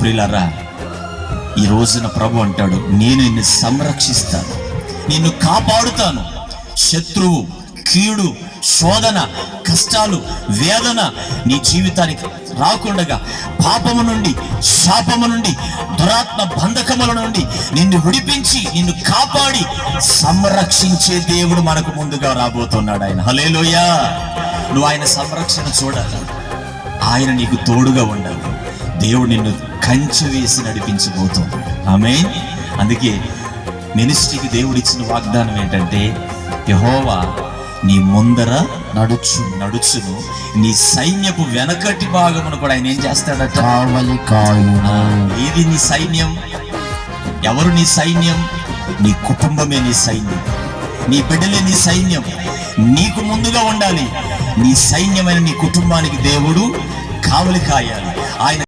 ప్రియులారా, ఈ రోజున ప్రభు అంటాడు, నేను నిన్ను సంరక్షిస్తాను, నిన్ను కాపాడుతాను. శత్రువు, కీడు, శోధన, కష్టాలు, వేదన నీ జీవితానికి రాకుండగా, పాపము నుండి, శాపము నుండి, దురాత్మ బంధకముల నుండి నిన్ను విడిపించి నిన్ను కాపాడి సంరక్షించే దేవుడు మనకు ముందుగా రాబోతున్నాడు. ఆయన హల్లెలూయా. నువ్వు ఆయన సంరక్షణ చూడాలి, ఆయన నీకు తోడుగా ఉండాలి. దేవుడు నిన్ను కంచె వేసి నడిపించబోతున్నాడు. ఆమేన్. అందుకే మినిస్ట్రీకి దేవుడు ఇచ్చిన వాగ్దానం ఏంటంటే, యెహోవా నీ ముందర నడుచును, నీ సైన్యపు వెనకటి భాగమును కూడా ఆయన ఏం చేస్తాడట? కావలి కాయును. ఏది నీ సైన్యం? ఎవరు నీ సైన్యం? నీ కుటుంబమే నీ సైన్యం, నీ బిడ్డలే నీ సైన్యం. నీకు ముందుగా ఉండాలి. నీ సైన్యమైన నీ కుటుంబానికి దేవుడు కావలి కాయాలి. ఆయన